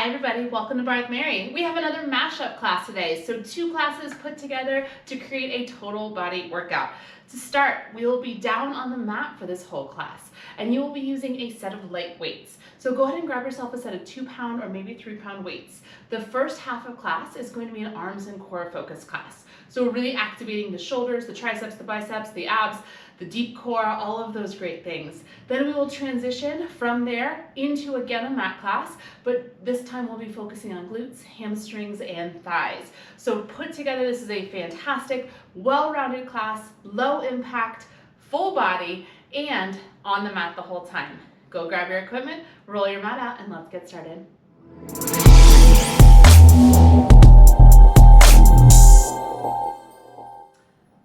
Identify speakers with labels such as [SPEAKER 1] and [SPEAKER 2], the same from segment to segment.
[SPEAKER 1] Hi everybody, welcome to Barre with Mary. We have another mashup class today. So 2 classes put together to create a total body workout. To start, we will be down on the mat for this whole class, and you will be using a set of light weights. So go ahead and grab yourself a set of 2-pound or maybe 3-pound weights. The first half of class is going to be an arms and core focus class. So we're really activating the shoulders, the triceps, the biceps, the abs, the deep core, all of those great things. Then we will transition from there into again a mat class, but this time we'll be focusing on glutes, hamstrings, and thighs. So put together, this is a fantastic, well-rounded class, low impact, full body, and on the mat the whole time. Go grab your equipment, roll your mat out, and let's get started.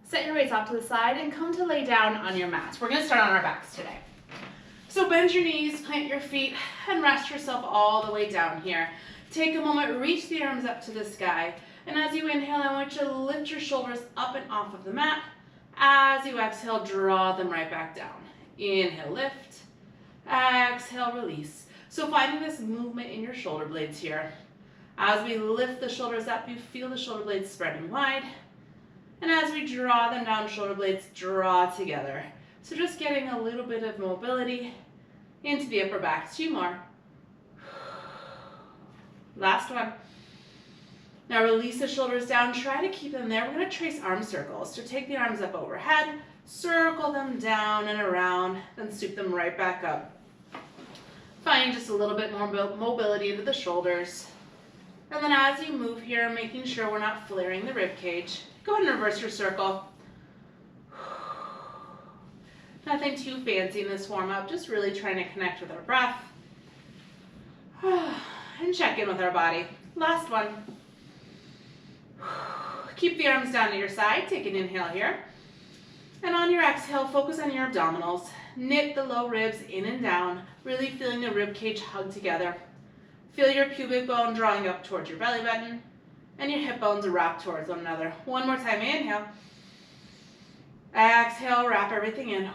[SPEAKER 1] Set your weights off to the side and come to lay down on your mats. We're going to start on our backs today. So bend your knees, plant your feet, and rest yourself all the way down here. Take a moment, reach the arms up to the sky, and as you inhale, I want you to lift your shoulders up and off of the mat. As you exhale, draw them right back down. Inhale, lift. Exhale, release. So finding this movement in your shoulder blades here. As we lift the shoulders up, you feel the shoulder blades spreading wide. And as we draw them down, shoulder blades draw together. So just getting a little bit of mobility into the upper back. 2 more. Last one. Now release the shoulders down. Try to keep them there. We're going to trace arm circles. So take the arms up overhead, circle them down and around, then scoop them right back up. Find just a little bit more mobility into the shoulders. And then as you move here, making sure we're not flaring the rib cage, go ahead and reverse your circle. Nothing too fancy in this warm-up, just really trying to connect with our breath and check in with our body. Last one. Keep the arms down to your side. Take an inhale here. And on your exhale, focus on your abdominals. Knit the low ribs in and down, really feeling the rib cage hug together. Feel your pubic bone drawing up towards your belly button, and your hip bones wrap towards one another. One more time, inhale. Exhale, wrap everything in.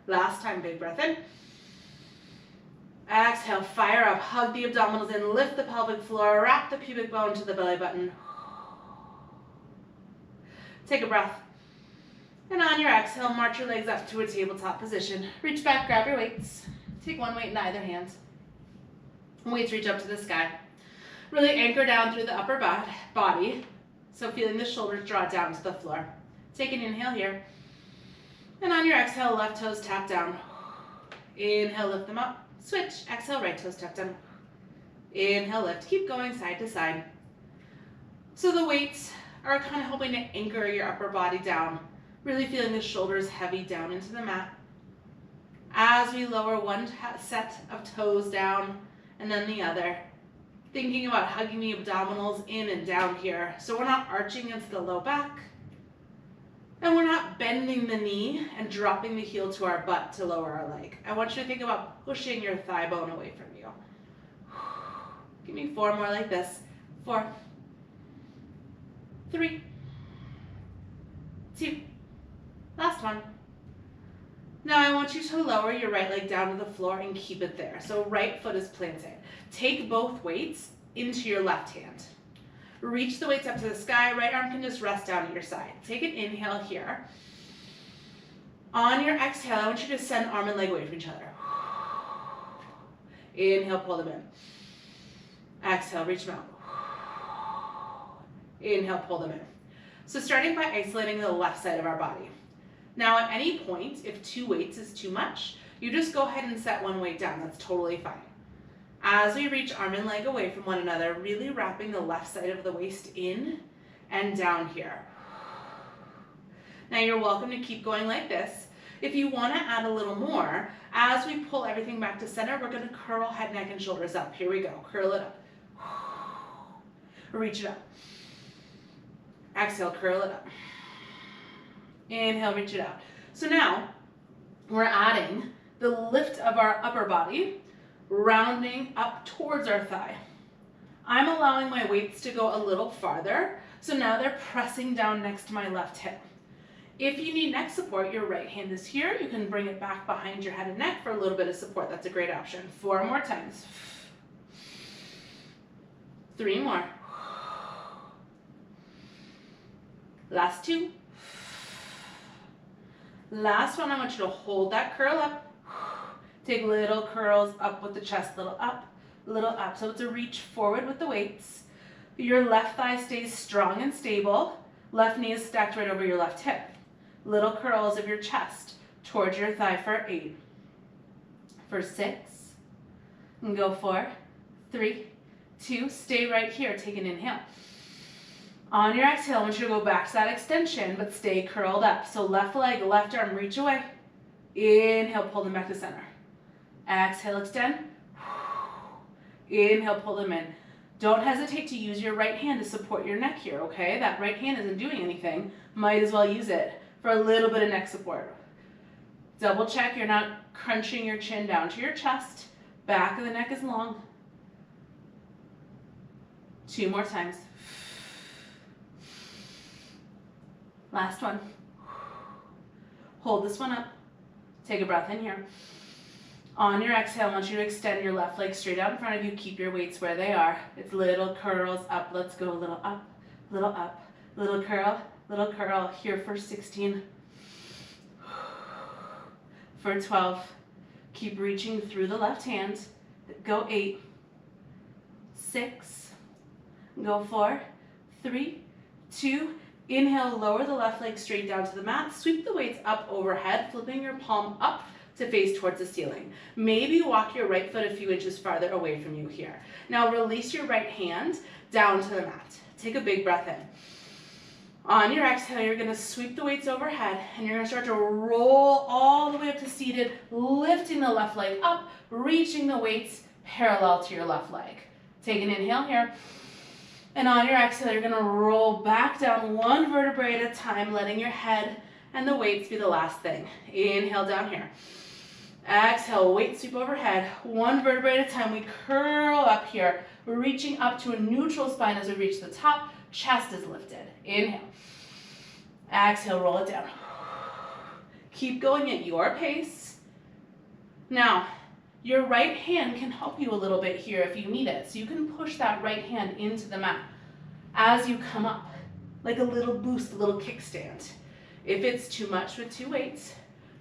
[SPEAKER 1] Last time, big breath in. Exhale, fire up, hug the abdominals in, lift the pelvic floor, wrap the pubic bone to the belly button. Take a breath. And on your exhale, march your legs up to a tabletop position. Reach back, grab your weights. Take one weight in either hand. Weights reach up to the sky. Really anchor down through the upper body. So feeling the shoulders draw down to the floor. Take an inhale here. And on your exhale, left toes tap down. Inhale, lift them up. Switch. Exhale, right toes tap down. Inhale, lift. Keep going side to side. So the weights are kind of helping to anchor your upper body down. Really feeling the shoulders heavy down into the mat. As we lower one set of toes down and then the other, thinking about hugging the abdominals in and down here. So we're not arching into the low back, and we're not bending the knee and dropping the heel to our butt to lower our leg. I want you to think about pushing your thigh bone away from you. Give me 4 more like this. 4, 3, 2, last one. Now I want you to lower your right leg down to the floor and keep it there. So right foot is planted. Take both weights into your left hand. Reach the weights up to the sky. Right arm can just rest down at your side. Take an inhale here. On your exhale, I want you to send arm and leg away from each other. Inhale, pull them in. Exhale, reach them out. Inhale, pull them in. So starting by isolating the left side of our body. Now at any point, if 2 weights is too much, you just go ahead and set 1 weight down. That's totally fine. As we reach arm and leg away from one another, really wrapping the left side of the waist in and down here. Now you're welcome to keep going like this. If you want to add a little more, as we pull everything back to center, we're going to curl head, neck, and shoulders up. Here we go. Curl it up. Reach it up. Exhale, curl it up. Inhale, reach it out. So now we're adding the lift of our upper body, rounding up towards our thigh. I'm allowing my weights to go a little farther, so now they're pressing down next to my left hip. If you need neck support, your right hand is here. You can bring it back behind your head and neck for a little bit of support. That's a great option. 4 more times. 3 more. Last 2. Last one, I want you to hold that curl up. Take little curls up with the chest, little up, little up. So it's a reach forward with the weights. Your left thigh stays strong and stable. Left knee is stacked right over your left hip. Little curls of your chest towards your thigh for 8. For 6. And go 4, 3, 2. Stay right here. Take an inhale. On your exhale, I want you to go back to that extension, but stay curled up. So left leg, left arm, reach away. Inhale, pull them back to center. Exhale, extend. Inhale, pull them in. Don't hesitate to use your right hand to support your neck here, okay? That right hand isn't doing anything. Might as well use it for a little bit of neck support. Double check you're not crunching your chin down to your chest. Back of the neck is long. 2 more times. Last one. Hold this one up. Take a breath in here. On your exhale, I want you to extend your left leg straight out in front of you. Keep your weights where they are. It's little curls up. Let's go. Little up, little up, little curl, little curl. Here for 16. For 12. Keep reaching through the left hand. Go 8. 6. Go 4, 3, 2. Inhale, lower the left leg straight down to the mat. Sweep the weights up overhead, flipping your palm up to face towards the ceiling. Maybe walk your right foot a few inches farther away from you here. Now release your right hand down to the mat. Take a big breath in. On your exhale, you're gonna sweep the weights overhead and you're gonna start to roll all the way up to seated, lifting the left leg up, reaching the weights parallel to your left leg. Take an inhale here. And on your exhale, you're gonna roll back down 1 vertebrae at a time, letting your head and the weights be the last thing. Inhale down here. Exhale, weight sweep overhead. 1 vertebrae at a time, we curl up here. We're reaching up to a neutral spine as we reach the top. Chest is lifted. Inhale. Exhale, roll it down. Keep going at your pace. Now, your right hand can help you a little bit here if you need it. So you can push that right hand into the mat as you come up, like a little boost, a little kickstand. If it's too much with 2 weights,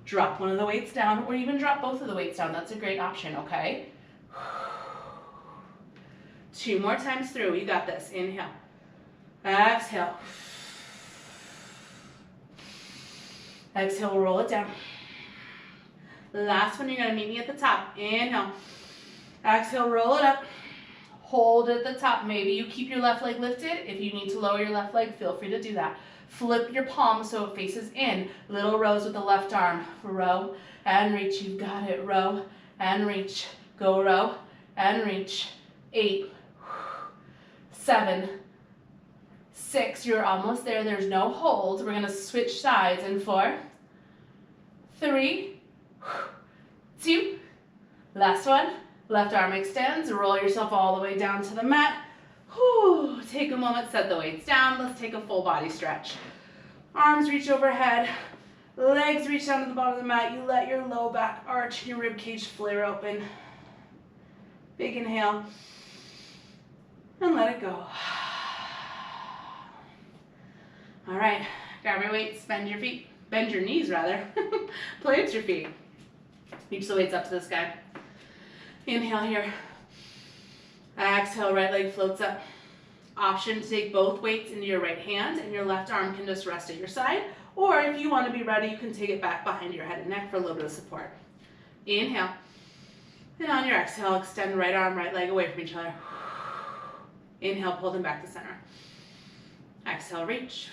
[SPEAKER 1] drop one of the weights down or even drop both of the weights down. That's a great option, okay? 2 more times through. You got this. Inhale. Exhale. Exhale, roll it down. Last one, you're gonna meet me at the top. Inhale. Exhale, roll it up. Hold it at the top. Maybe you keep your left leg lifted. If you need to lower your left leg, feel free to do that. Flip your palm so it faces in. Little rows with the left arm. Row and reach. You've got it. Row and reach. Go row and reach. 8, 7, 6. You're almost there. There's no hold. We're gonna switch sides in 4, 3, 2, last one. Left arm extends, roll yourself all the way down to the mat. Whew. Take a moment, set the weights down. Let's take a full body stretch. Arms reach overhead, legs reach down to the bottom of the mat. You let your low back arch, your rib cage flare open. Big inhale, and let it go. All right, grab your weights, bend your feet, bend your knees rather. Plant your feet. Reach the weights up to the sky. Inhale here. Exhale, right leg floats up. Option to take both weights into your right hand and your left arm can just rest at your side. Or if you want to be ready, you can take it back behind your head and neck for a little bit of support. Inhale. And on your exhale, extend right arm, right leg away from each other. Inhale, pull them back to center. Exhale, reach.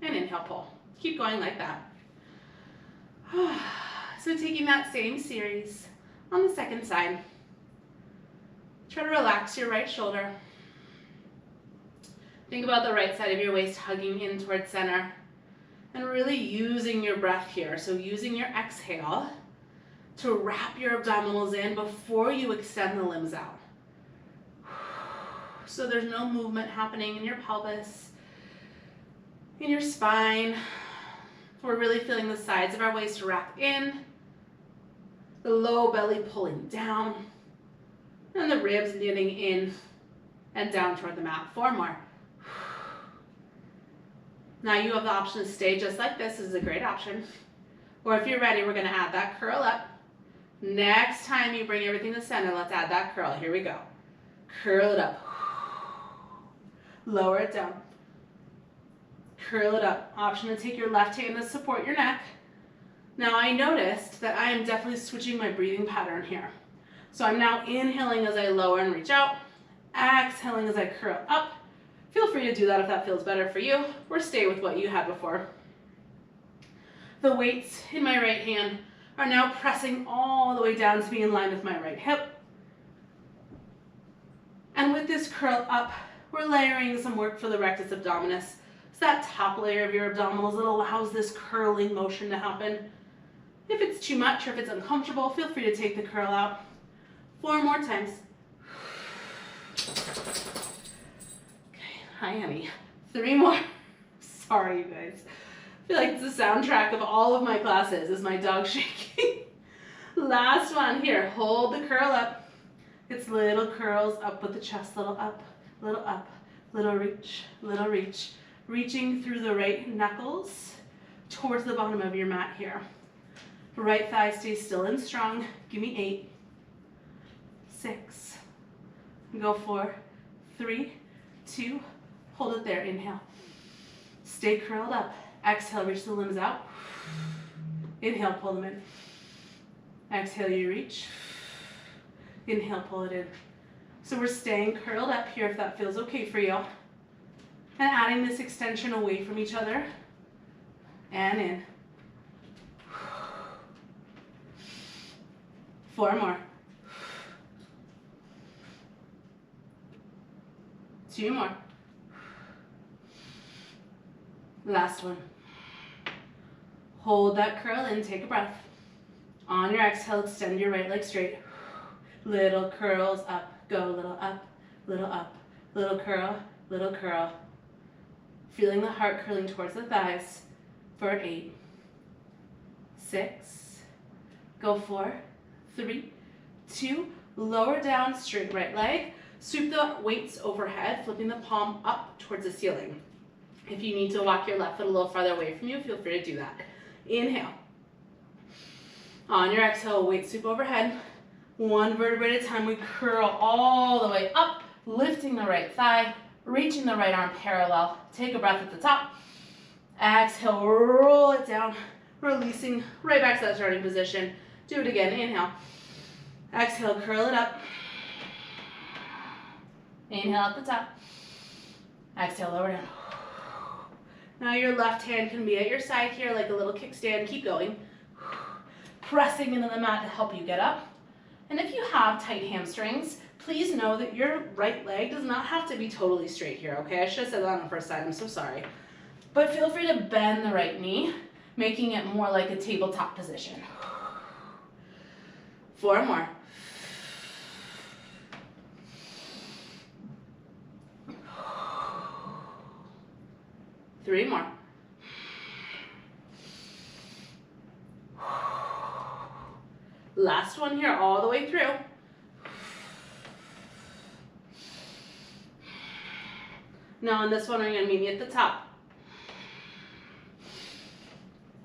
[SPEAKER 1] And inhale, pull. Keep going like that. So taking that same series on the second side. Try to relax your right shoulder. Think about the right side of your waist hugging in towards center. And really using your breath here. So using your exhale to wrap your abdominals in before you extend the limbs out. So there's no movement happening in your pelvis, in your spine, We're really feeling the sides of our waist wrap in, the low belly pulling down, and the ribs knitting in and down toward the mat. 4 more. Now you have the option to stay just like this. This is a great option. Or if you're ready, we're going to add that curl up. Next time you bring everything to center, let's add that curl. Here we go. Curl it up. Lower it down. Curl it up. Option to take your left hand to support your neck. Now I noticed that I am definitely switching my breathing pattern here. So I'm now inhaling as I lower and reach out, exhaling as I curl up. Feel free to do that if that feels better for you, or stay with what you had before. The weights in my right hand are now pressing all the way down to be in line with my right hip. And with this curl up, we're layering some work for the rectus abdominis. It's that top layer of your abdominals that allows this curling motion to happen. If it's too much or if it's uncomfortable, feel free to take the curl out. 4 more times. Okay, hi honey. 3 more. Sorry you guys. I feel like it's the soundtrack of all of my classes is my dog shaking. Last one here. Hold the curl up. It's little curls up with the chest, little up, little reach, little reach. Reaching through the right knuckles towards the bottom of your mat here. Right thigh stays still and strong. Give me 8, 6, go 4, 3, 2, hold it there, inhale. Stay curled up. Exhale, reach the limbs out. Inhale, pull them in. Exhale, you reach. Inhale, pull it in. So we're staying curled up here if that feels okay for you. And adding this extension away from each other. And in. 4 more. 2 more. Last one. Hold that curl in, take a breath. On your exhale, extend your right leg straight. Little curls up, go little up, little curl, little curl. Feeling the heart curling towards the thighs for 8, 6, go 4, 3, 2, lower down, straight right leg. Sweep the weights overhead, flipping the palm up towards the ceiling. If you need to walk your left foot a little farther away from you, feel free to do that. Inhale. On your exhale, weight sweep overhead. 1 vertebrae at a time, we curl all the way up, lifting the right thigh, reaching the right arm parallel. Take a breath at the top. Exhale, roll it down, releasing right back to that starting position. Do it again, inhale. Exhale, curl it up. Inhale at the top. Exhale, lower down. Now your left hand can be at your side here like a little kickstand. Keep going. Pressing into the mat to help you get up. And if you have tight hamstrings, please know that your right leg does not have to be totally straight here, okay? I should have said that on the first side, I'm so sorry. But feel free to bend the right knee, making it more like a tabletop position. 4 more. 3 more. Last one here, all the way through. Now on this one, you're gonna meet me at the top.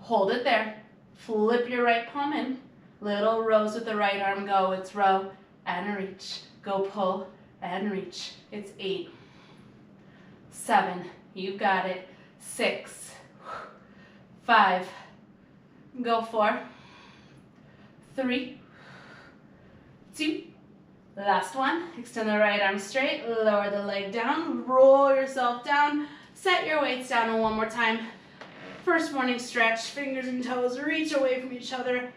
[SPEAKER 1] Hold it there. Flip your right palm in. Little rows with the right arm, go. It's row and reach. Go pull and reach. It's 8, 7, you got it. 6, 5, go 4, 3, 2, last one. Extend the right arm straight, lower the leg down, roll yourself down, set your weights down, and one more time. First morning stretch, fingers and toes reach away from each other,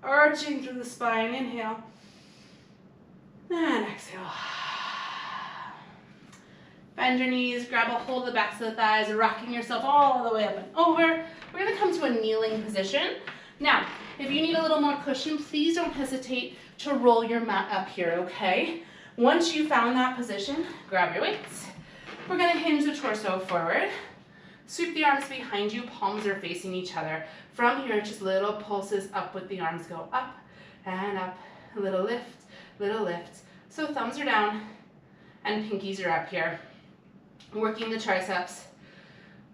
[SPEAKER 1] arching through the spine. Inhale, and exhale. Bend your knees, grab a hold of the backs of the thighs, rocking yourself all the way up and over. We're gonna come to a kneeling position. Now, if you need a little more cushion, please don't hesitate to roll your mat up here, okay? Once you found that position, grab your weights. We're gonna hinge the torso forward. Sweep the arms behind you, palms are facing each other. From here, just little pulses up with the arms. Go up and up, a little lift, little lift. So thumbs are down and pinkies are up here. Working the triceps.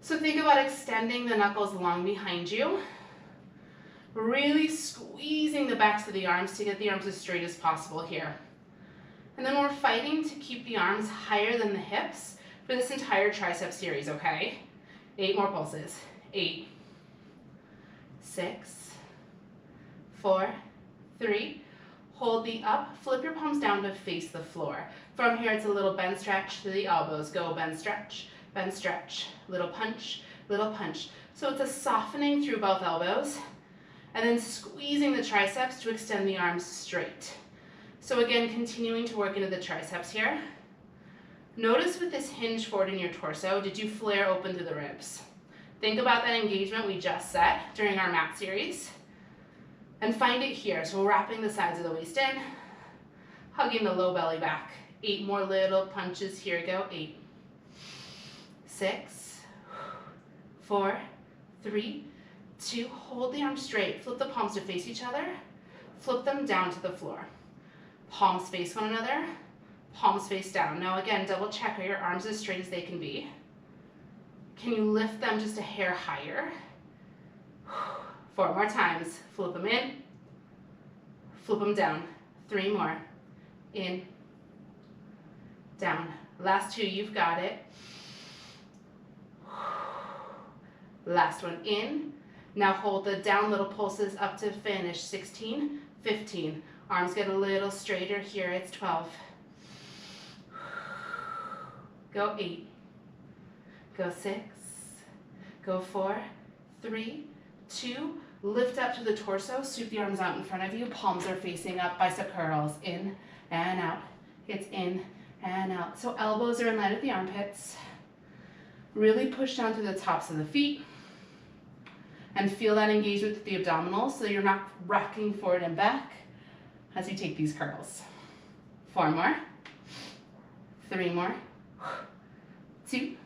[SPEAKER 1] So think about extending the knuckles long behind you. Really squeezing the backs of the arms to get the arms as straight as possible here. And then we're fighting to keep the arms higher than the hips for this entire tricep series, okay? 8 more pulses. 8, 6, 4, 3. Hold the up, flip your palms down to face the floor. From here, it's a little bend stretch to the elbows. Go bend stretch, little punch, little punch. So it's a softening through both elbows and then squeezing the triceps to extend the arms straight. So again, continuing to work into the triceps here. Notice with this hinge forward in your torso, did you flare open to the ribs? Think about that engagement we just set during our mat series and find it here. So we're wrapping the sides of the waist in, hugging the low belly back. 8 more little punches, here we go. 8, 6, 4, 3, 2, hold the arms straight, flip the palms to face each other, flip them down to the floor. Palms face one another, palms face down. Now again, double check, are your arms as straight as they can be? Can you lift them just a hair higher? 4 more times, flip them in, flip them down. 3 more, in, down. Last 2, you've got it. Last one, in. Now hold the down little pulses up to finish. 16, 15. Arms get a little straighter here. It's 12. Go 8. Go 6. Go 4, 3, 2. Lift up to the torso. Sweep the arms out in front of you. Palms are facing up. Bicep curls. In and out. It's in and out. So elbows are in line with the armpits. Really push down to the tops of the feet. And feel that engagement with the abdominals so you're not rocking forward and back as you take these curls. 4 more. 3 more. 2.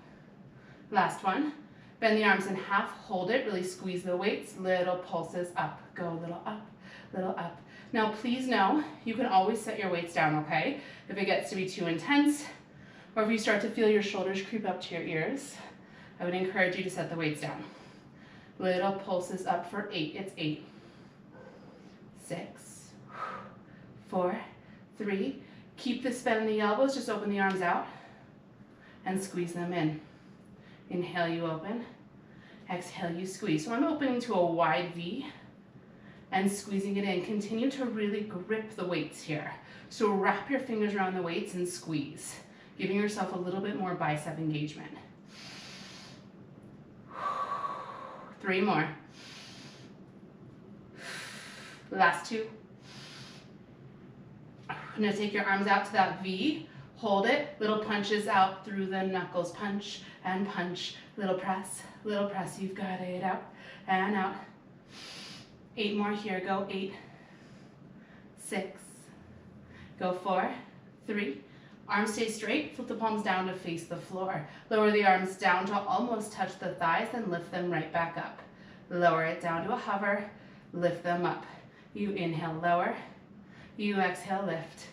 [SPEAKER 1] Last one. Bend the arms in half. Hold it. Really squeeze the weights. Little pulses up. Go a little up. Little up. Now please know you can always set your weights down, okay? If it gets to be too intense or if you start to feel your shoulders creep up to your ears, I would encourage you to set the weights down. Little pulses up for 8. It's 8, 6, 4, 3. Keep this bend in the elbows. Just open the arms out and squeeze them in. Inhale, you open. Exhale, you squeeze. So I'm opening to a wide V and squeezing it in. Continue to really grip the weights here. So wrap your fingers around the weights and squeeze, giving yourself a little bit more bicep engagement. 3 more. Last 2. I'm going to take your arms out to that V. Hold it. Little punches out through the knuckles. Punch and punch. Little press. Little press. You've got it. Out and out. 8 more here. Go 8, 6. Go 4, 3. Arms stay straight. Flip the palms down to face the floor. Lower the arms down to almost touch the thighs and lift them right back up. Lower it down to a hover. Lift them up. You inhale, lower. You exhale, lift.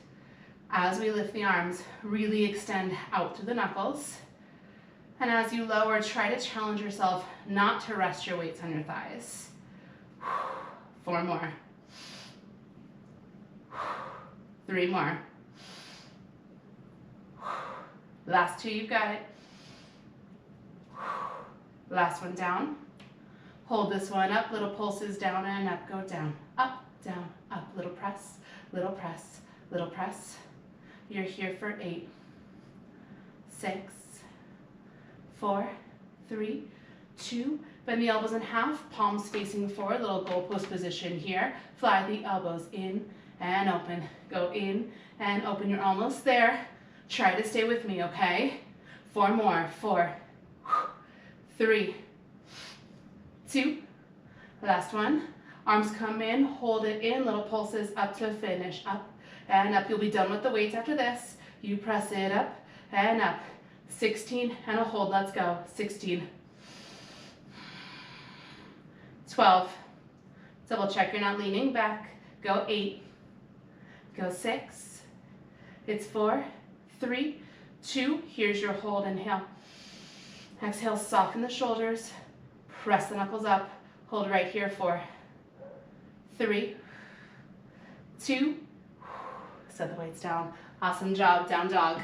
[SPEAKER 1] As we lift the arms, really extend out to the knuckles. And as you lower, try to challenge yourself not to rest your weights on your thighs. 4 more. 3 more. Last 2, you've got it. Last one down. Hold this one up, little pulses down and up, go down, up, little press, little press, little press. You're here for 8, 6, 4, 3, 2. Bend the elbows in half, palms facing forward, little goalpost position here. Fly the elbows in and open. Go in and open. You're almost there. Try to stay with me, okay? 4 more. 4, 3, 2. Last one. Arms come in, hold it in, little pulses up to finish. Up and up. You'll be done with the weights after this. You press it up and up. 16 and a hold. Let's go. 16, 12. Double check you're not leaning back. Go 8. Go 6. It's 4, 3, 2. Here's your hold. Inhale. Exhale, soften the shoulders. Press the knuckles up. Hold right here. 4, 3, 2. Set the weights down. Awesome job. Down dog.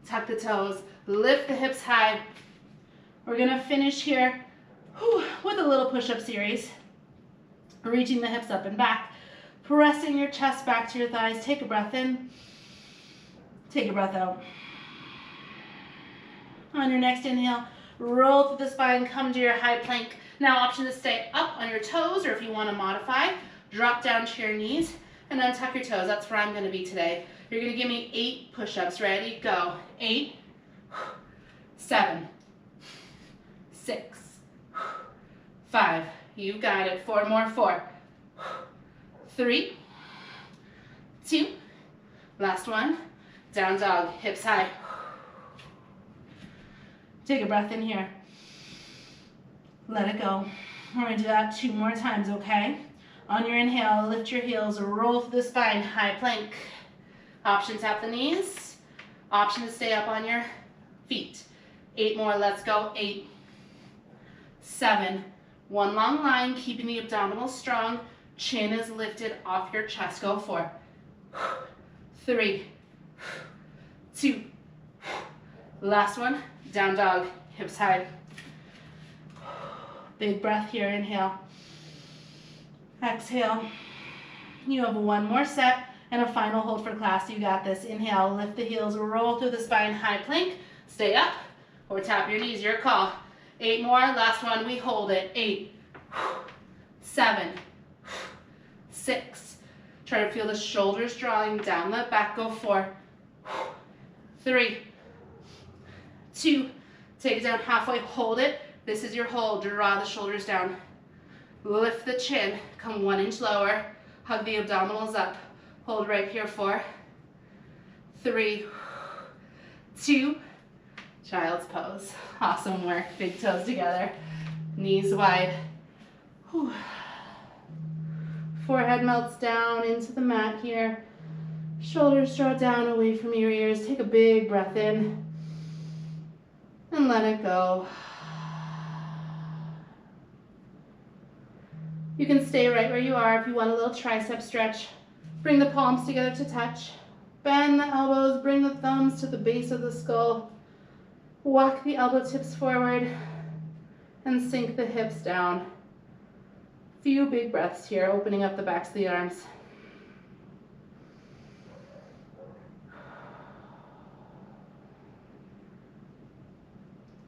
[SPEAKER 1] Tuck the toes. Lift the hips high. We're going to finish here with a little push-up series. Reaching the hips up and back. Pressing your chest back to your thighs. Take a breath in. Take a breath out. On your next inhale, roll through the spine, come to your high plank. Now option to stay up on your toes, or if you want to modify, drop down to your knees and untuck your toes. That's where I'm going to be today. You're going to give me 8 push-ups. Ready? Go. 8, 7, 6, 5. You got it. 4 more. 4, 3, 2. Last one. Down dog. Hips high. Take a breath in here. Let it go. We're going to do that 2 more times, okay? On your inhale, lift your heels, roll through the spine, high plank. Option, tap the knees. Option to stay up on your feet. 8 more, let's go. 8, 7, one long line, keeping the abdominals strong. Chin is lifted off your chest. Go. 4, 3, 2. Last one. Down dog, hips high. Big breath here, inhale. Exhale. You have 1 more set and a final hold for class. You got this. Inhale, lift the heels, roll through the spine, high plank. Stay up or tap your knees, your call. 8 more, last one, we hold it. 8, 7, 6. Try to feel the shoulders drawing down the back. Go. 4, 3, 2, take it down halfway, hold it. This is your hold. Draw the shoulders down. Lift the chin, come 1 inch lower. Hug the abdominals up. Hold right here. 4, 3, 2, child's pose. Awesome work. Big toes together. Knees wide. Whew. Forehead melts down into the mat here. Shoulders draw down away from your ears. Take a big breath in. And let it go. You can stay right where you are if you want a little tricep stretch. Bring the palms together to touch. Bend the elbows, bring the thumbs to the base of the skull. Walk the elbow tips forward and sink the hips down. Few big breaths here, opening up the backs of the arms.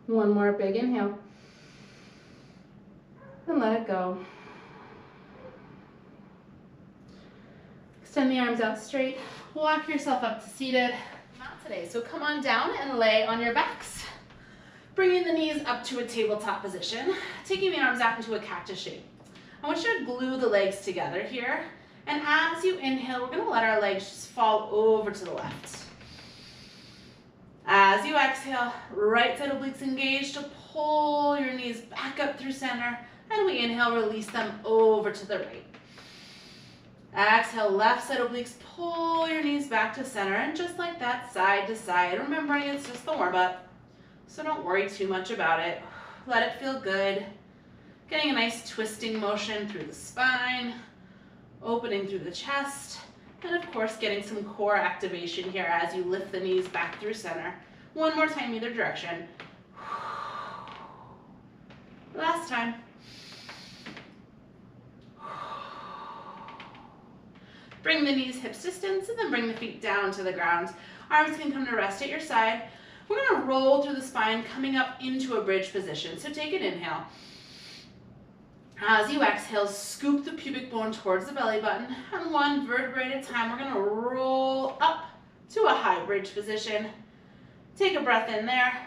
[SPEAKER 1] One more big inhale. And let it go. Extend the arms out straight. Walk yourself up to seated. Not today, so come on down and lay on your backs. Bringing the knees up to a tabletop position. Taking the arms out into a cactus shape. I want you to glue the legs together here. And as you inhale, we're going to let our legs just fall over to the left. As you exhale, right side obliques engaged to pull your knees back up through center. And we inhale, release them over to the right. Exhale, left side obliques, pull your knees back to center. And just like that, side to side. Remembering it's just the warm-up, so don't worry too much about it. Let it feel good. Getting a nice twisting motion through the spine, opening through the chest. And of course, getting some core activation here as you lift the knees back through center. One more time, either direction. Last time. Bring the knees hips distance and then bring the feet down to the ground. Arms can come to rest at your side. We're going to roll through the spine, coming up into a bridge position. So take an inhale. As you exhale, scoop the pubic bone towards the belly button, and 1 vertebrae at a time, we're going to roll up to a high bridge position. Take a breath in there,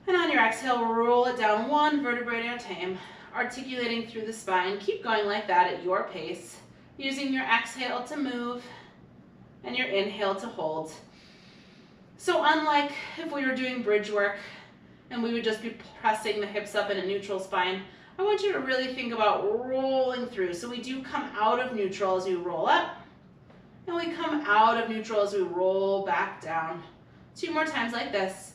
[SPEAKER 1] and on your exhale, roll it down 1 vertebrae at a time, articulating through the spine. Keep going like that at your pace, using your exhale to move and your inhale to hold. So unlike if we were doing bridge work and we would just be pressing the hips up in a neutral spine, I want you to really think about rolling through. So we do come out of neutral as we roll up, and we come out of neutral as we roll back down. 2 more times like this.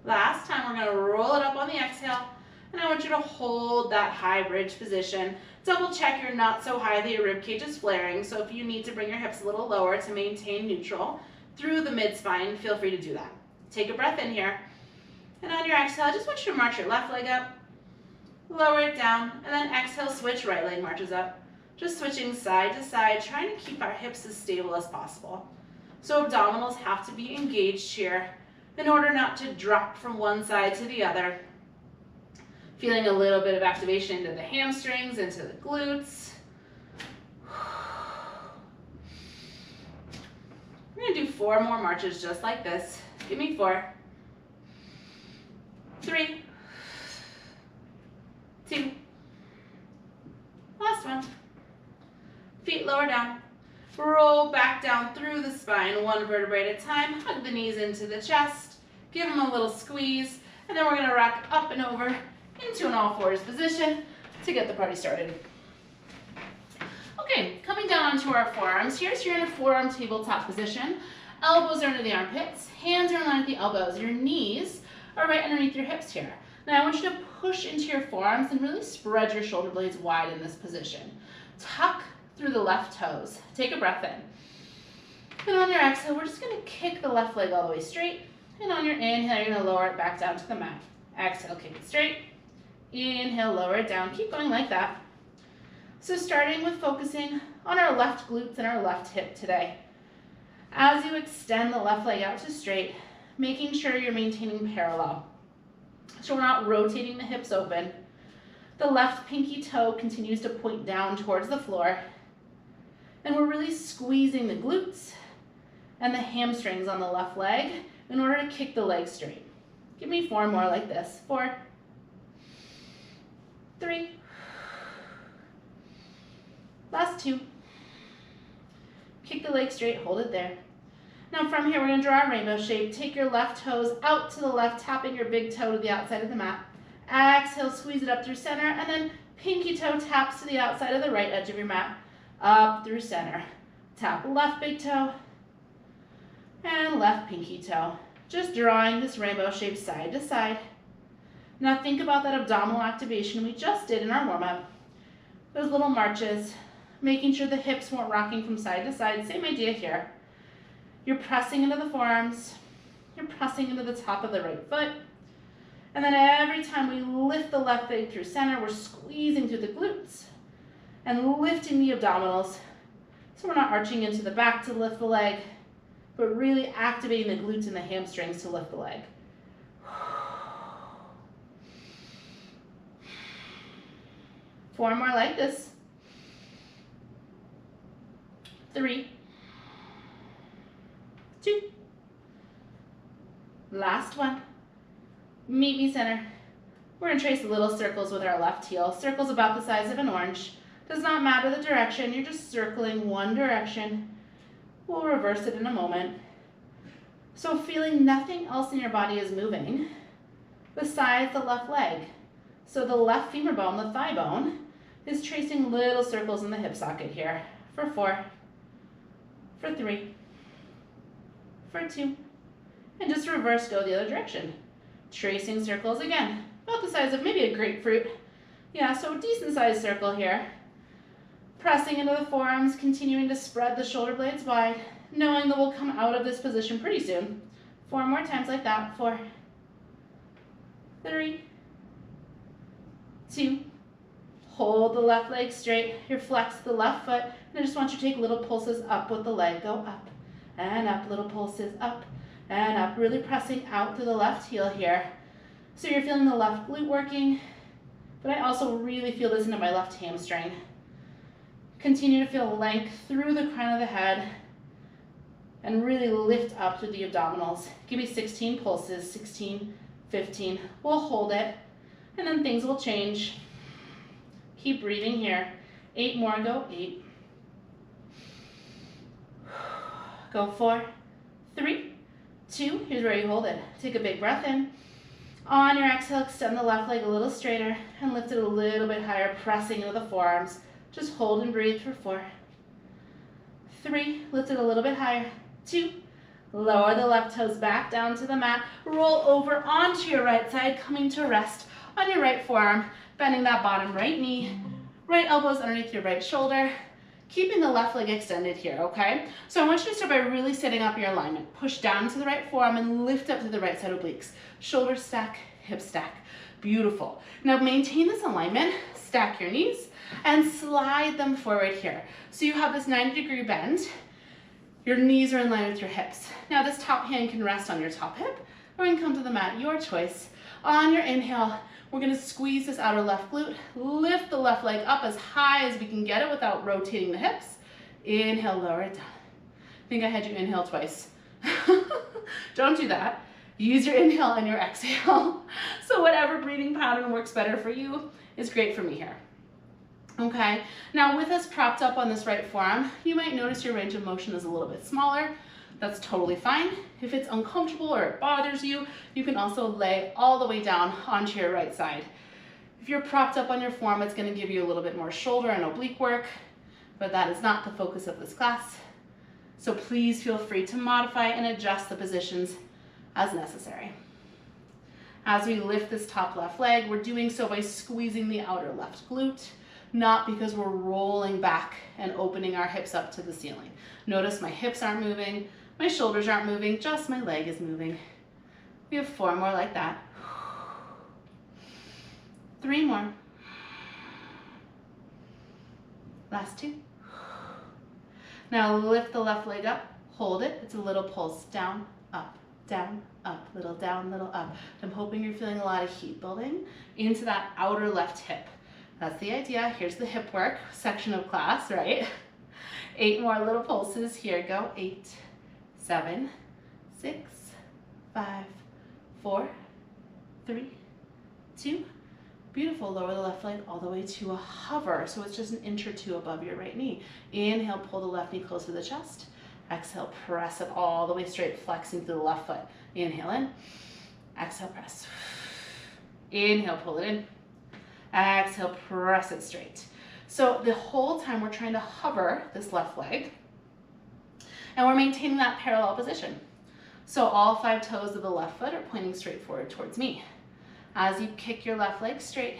[SPEAKER 1] Last time, we're gonna roll it up on the exhale, and I want you to hold that high bridge position. Double check you're not so high that your rib cage is flaring, so if you need to bring your hips a little lower to maintain neutral through the mid-spine, feel free to do that. Take a breath in here, and on your exhale, I just want you to march your left leg up, lower it down, and then exhale, switch, right leg marches up. Just switching side to side, trying to keep our hips as stable as possible. So abdominals have to be engaged here in order not to drop from one side to the other. Feeling a little bit of activation into the hamstrings, into the glutes. We're gonna do 4 more marches just like this. Give me 4, 3, 2, last one. Feet lower down. Roll back down through the spine, 1 vertebrae at a time. Hug the knees into the chest. Give them a little squeeze. And then we're gonna rock up and over into an all-fours position to get the party started. Okay, coming down onto our forearms here. So you're in a forearm tabletop position. Elbows are under the armpits. Hands are in line at the elbows. Your knees are right underneath your hips here. Now I want you to push into your forearms and really spread your shoulder blades wide in this position. Tuck through the left toes. Take a breath in. And on your exhale, we're just gonna kick the left leg all the way straight. And on your inhale, you're gonna lower it back down to the mat. Exhale, kick it straight. Inhale, lower it down. Keep going like that. So starting with focusing on our left glutes and our left hip today. As you extend the left leg out to straight, making sure you're maintaining parallel. So we're not rotating the hips open. The left pinky toe continues to point down towards the floor. And we're really squeezing the glutes and the hamstrings on the left leg in order to kick the leg straight. Give me 4 more like this. 4, 3, last 2. Kick the leg straight, hold it there. Now from here, we're gonna draw a rainbow shape. Take your left toes out to the left, tapping your big toe to the outside of the mat. Exhale, squeeze it up through center, and then pinky toe taps to the outside of the right edge of your mat, up through center. Tap left big toe, and left pinky toe. Just drawing this rainbow shape side to side. Now think about that abdominal activation we just did in our warm-up. Those little marches, making sure the hips weren't rocking from side to side. Same idea here. You're pressing into the forearms. You're pressing into the top of the right foot. And then every time we lift the left leg through center, we're squeezing through the glutes and lifting the abdominals. So we're not arching into the back to lift the leg, but really activating the glutes and the hamstrings to lift the leg. 4 more like this. 3, 2, last one. Meet me center. We're gonna trace little circles with our left heel. Circles about the size of an orange. Does not matter the direction, you're just circling one direction. We'll reverse it in a moment. So feeling nothing else in your body is moving besides the left leg. So the left femur bone, the thigh bone, is tracing little circles in the hip socket here. For 4, for 3, for 2, and just reverse, go the other direction. Tracing circles again, about the size of maybe a grapefruit. Yeah, so a decent sized circle here. Pressing into the forearms, continuing to spread the shoulder blades wide, knowing that we'll come out of this position pretty soon. 4 more times like that. 4, 3, 2, hold the left leg straight. Here, flex the left foot, and I just want you to take little pulses up with the leg. Go up and up, little pulses up and up, really pressing out through the left heel here. So you're feeling the left glute working, but I also really feel this into my left hamstring. Continue to feel length through the crown of the head and really lift up through the abdominals. Give me 16 pulses, 16, 15. We'll hold it, and then things will change. Keep breathing here. 8 more, go 8. Go 4, 3, 2. Here's where you hold it. Take a big breath in. On your exhale, extend the left leg a little straighter and lift it a little bit higher, pressing into the forearms. Just hold and breathe for 4. 3, lift it a little bit higher. 2, lower the left toes back down to the mat. Roll over onto your right side, coming to rest on your right forearm, bending that bottom right knee. Right elbow's underneath your right shoulder. Keeping the left leg extended here, okay? So I want you to start by really setting up your alignment. Push down to the right forearm and lift up to the right side obliques. Shoulders stack, hips stack. Beautiful. Now maintain this alignment, stack your knees, and slide them forward here. So you have this 90-degree bend. Your knees are in line with your hips. Now this top hand can rest on your top hip, or you can come to the mat, your choice. On your inhale, we're gonna squeeze this outer left glute, lift the left leg up as high as we can get it without rotating the hips. Inhale, lower it down. I think I had you inhale twice. Don't do that. Use your inhale and your exhale. So whatever breathing pattern works better for you is great for me here. Okay, now with us propped up on this right forearm, you might notice your range of motion is a little bit smaller. That's totally fine. If it's uncomfortable or it bothers you, you can also lay all the way down onto your right side. If you're propped up on your forearm, it's going to give you a little bit more shoulder and oblique work, but that is not the focus of this class. So please feel free to modify and adjust the positions as necessary. As we lift this top left leg, we're doing so by squeezing the outer left glute, not because we're rolling back and opening our hips up to the ceiling. Notice my hips aren't moving, my shoulders aren't moving, just my leg is moving. We have 4 more like that. 3 more. Last 2. Now lift the left leg up, hold it. It's a little pulse, down, up, little down, little up. I'm hoping you're feeling a lot of heat building into that outer left hip. That's the idea. Here's the hip work section of class, right? 8 more little pulses. Here go. 8, 7, 6, 5, 4, 3, 2. Beautiful. Lower the left leg all the way to a hover. So it's just an inch or 2 above your right knee. Inhale, pull the left knee close to the chest. Exhale, press it all the way straight, flexing through the left foot. Inhale in. Exhale, press. Inhale, pull it in. Exhale, press it straight. So the whole time we're trying to hover this left leg, and we're maintaining that parallel position. So all 5 toes of the left foot are pointing straight forward towards me. As you kick your left leg straight,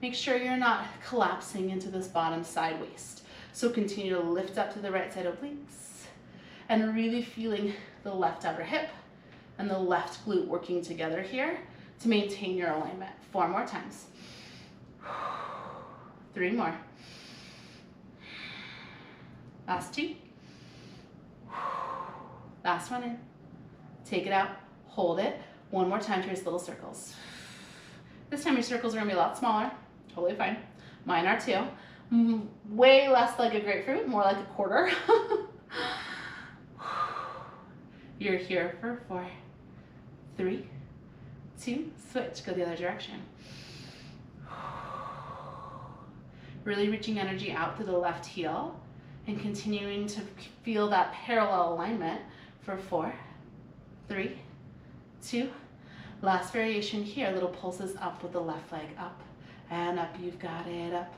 [SPEAKER 1] make sure you're not collapsing into this bottom side waist. So continue to lift up to the right side obliques and really feeling the left outer hip and the left glute working together here to maintain your alignment. 4 more times. 3 more. Last 2. Last one in. Take it out, hold it. 1 more time, here's little circles. This time your circles are gonna be a lot smaller, totally fine. Mine are too. Way less like a grapefruit, more like a quarter. You're here for 4, 3, 2, switch, go the other direction. Really reaching energy out through the left heel and continuing to feel that parallel alignment for 4, 3, 2. Last variation here, little pulses up with the left leg, up and up. You've got it, up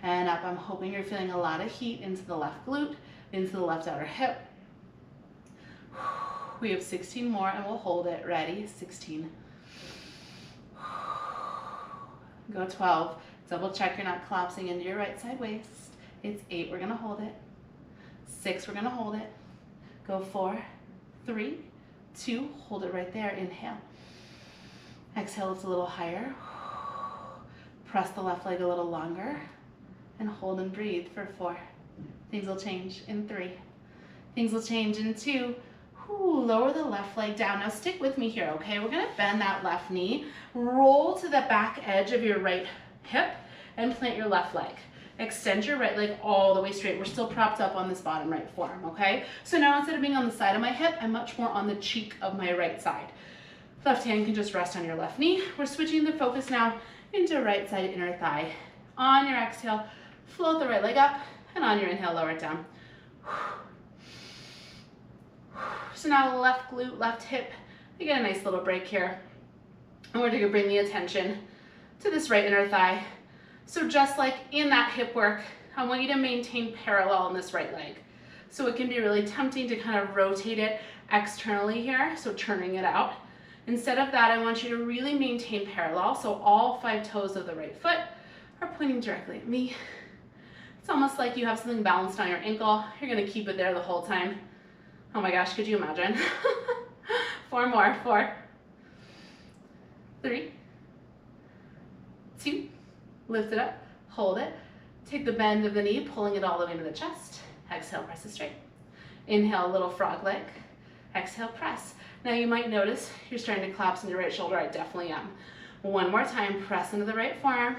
[SPEAKER 1] and up. I'm hoping you're feeling a lot of heat into the left glute, into the left outer hip. We have 16 more and we'll hold it. Ready? 16. Go 12. Double check you're not collapsing into your right side waist. It's 8, we're gonna hold it. 6, we're gonna hold it. Go 4, 3, 2, hold it right there, inhale. Exhale, it's a little higher. Press the left leg a little longer and hold and breathe for 4. Things will change in 3. Things will change in 2. Lower the left leg down. Now stick with me here, okay? We're gonna bend that left knee, roll to the back edge of your right hip and plant your left leg. Extend your right leg all the way straight. We're still propped up on this bottom right forearm, okay? So now instead of being on the side of my hip, I'm much more on the cheek of my right side. Left hand can just rest on your left knee. We're switching the focus now into right side inner thigh. On your exhale, float the right leg up, and on your inhale, lower it down. So now left glute, left hip. You get a nice little break here. And we're going to bring the attention to this right inner thigh. So just like in that hip work, I want you to maintain parallel in this right leg. So it can be really tempting to kind of rotate it externally here, so turning it out. Instead of that, I want you to really maintain parallel. So all 5 toes of the right foot are pointing directly at me. It's almost like you have something balanced on your ankle. You're going to keep it there the whole time. Oh my gosh, could you imagine? 4 more. 4, 3, 2, lift it up, hold it. Take the bend of the knee, pulling it all the way to the chest. Exhale, press it straight. Inhale, little frog leg. Exhale, press. Now you might notice you're starting to collapse in your right shoulder. I definitely am. One more time, press into the right forearm,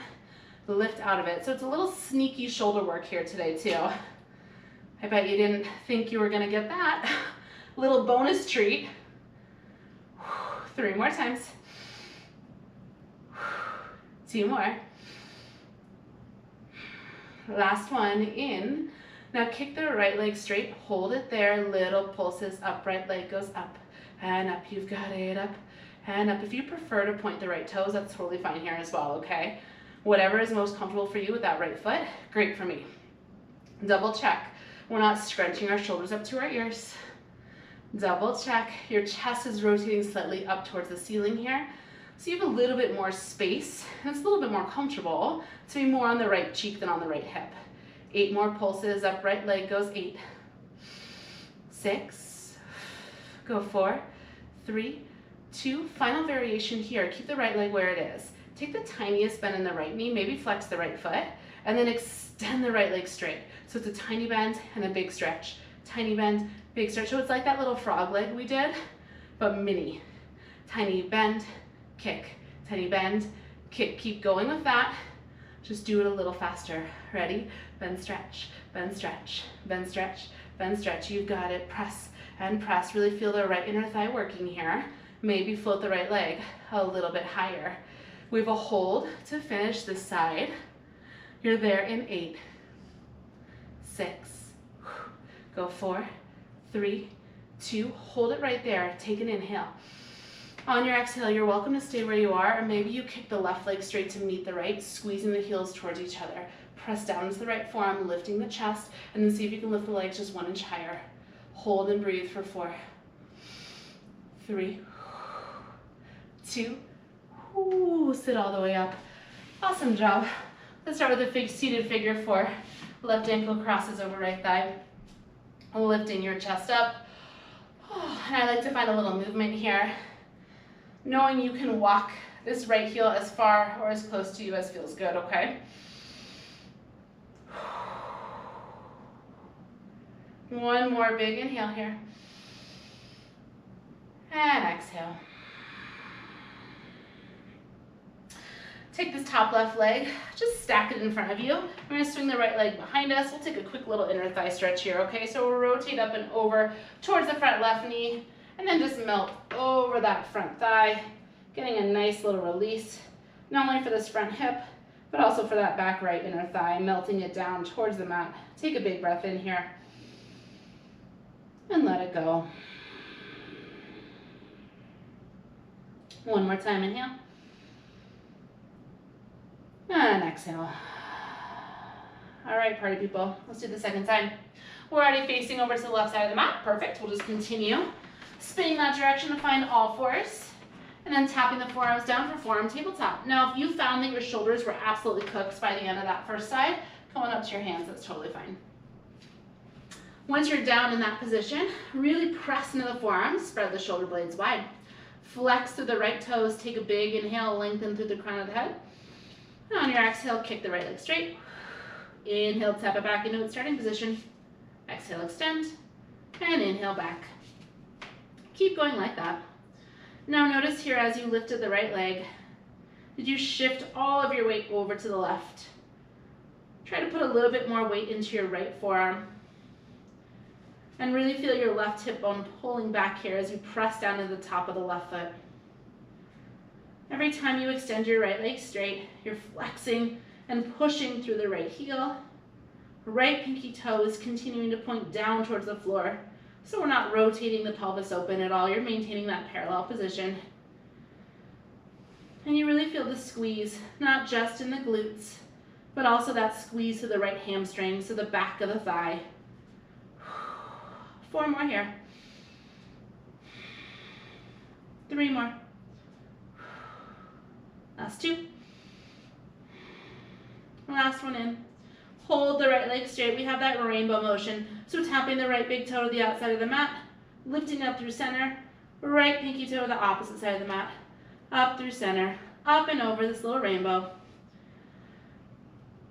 [SPEAKER 1] lift out of it. So it's a little sneaky shoulder work here today too. I bet you didn't think you were gonna get that. Little bonus treat. 3 more times. 2 more. Last one, in. Now kick the right leg straight, hold it there, little pulses up, right leg goes up and up. You've got it, up and up. If you prefer to point the right toes, that's totally fine here as well, okay? Whatever is most comfortable for you with that right foot, great for me. Double check. We're not scrunching our shoulders up to our ears. Double check. Your chest is rotating slightly up towards the ceiling here. So you have a little bit more space, and it's a little bit more comfortable to be more on the right cheek than on the right hip. 8 more pulses, up right leg goes 8. 6, go 4, 3, 2, final variation here. Keep the right leg where it is. Take the tiniest bend in the right knee, maybe flex the right foot, and then extend the right leg straight. So it's a tiny bend and a big stretch. Tiny bend, big stretch. So it's like that little frog leg we did, but mini. Tiny bend, kick, tiny bend, kick. Keep going with that. Just do it a little faster. Ready? Bend, stretch, bend, stretch, bend, stretch, bend, stretch. You've got it. Press and press. Really feel the right inner thigh working here. Maybe float the right leg a little bit higher. We have a hold to finish this side. You're there in 8, 6, go 4, 3, 2, hold it right there. Take an inhale. On your exhale, you're welcome to stay where you are, or maybe you kick the left leg straight to meet the right, squeezing the heels towards each other. Press down into the right forearm, lifting the chest, and then see if you can lift the legs just 1 inch higher. Hold and breathe for 4, 3, 2, sit all the way up. Awesome job. Let's start with a seated figure 4. Left ankle crosses over right thigh. Lifting your chest up. And I like to find a little movement here. Knowing you can walk this right heel as far or as close to you as feels good, okay? One more big inhale here. And exhale. Take this top left leg, just stack it in front of you. We're gonna swing the right leg behind us. We'll take a quick little inner thigh stretch here, okay? So we'll rotate up and over towards the front left knee, and then just melt over that front thigh, getting a nice little release, not only for this front hip, but also for that back right inner thigh, melting it down towards the mat. Take a big breath in here, and let it go. One more time, inhale. And exhale. All right, party people, let's do the second side. We're already facing over to the left side of the mat. Perfect, we'll just continue. Spinning that direction to find all fours, and then tapping the forearms down for forearm tabletop. Now, if you found that your shoulders were absolutely cooked by the end of that first side, come on up to your hands, that's totally fine. Once you're down in that position, really press into the forearms, spread the shoulder blades wide. Flex through the right toes, take a big inhale, lengthen through the crown of the head. And on your exhale, kick the right leg straight. Inhale, tap it back into its starting position. Exhale, extend, and inhale back. Keep going like that. Now notice here as you lifted the right leg, did you shift all of your weight over to the left? Try to put a little bit more weight into your right forearm. And really feel your left hip bone pulling back here as you press down to the top of the left foot. Every time you extend your right leg straight, you're flexing and pushing through the right heel. Right pinky toe is continuing to point down towards the floor. So we're not rotating the pelvis open at all. You're maintaining that parallel position. And you really feel the squeeze, not just in the glutes, but also that squeeze to the right hamstring, to the back of the thigh. 4 more here. 3 more. Last 2. Last one in. Hold the right leg straight. We have that rainbow motion. So tapping the right big toe to the outside of the mat, lifting up through center, right pinky toe to the opposite side of the mat, up through center, up and over this little rainbow.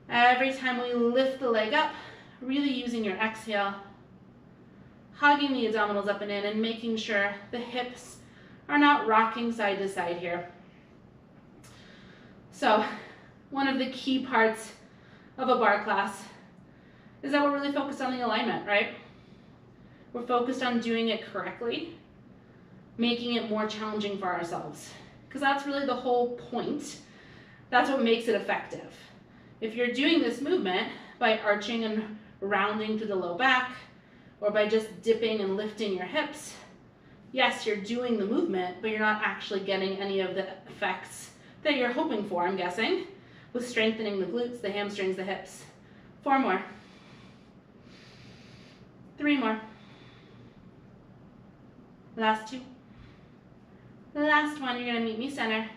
[SPEAKER 1] Every time we lift the leg up, really using your exhale, hugging the abdominals up and in, and making sure the hips are not rocking side to side here. So one of the key parts of a barre class is that we're really focused on the alignment, right? We're focused on doing it correctly, making it more challenging for ourselves, because that's really the whole point. That's what makes it effective. If you're doing this movement by arching and rounding to the low back, or by just dipping and lifting your hips, yes, you're doing the movement, but you're not actually getting any of the effects that you're hoping for, I'm guessing, with strengthening the glutes, the hamstrings, the hips. 4 more. 3 more. Last 2. Last one, you're gonna meet me center.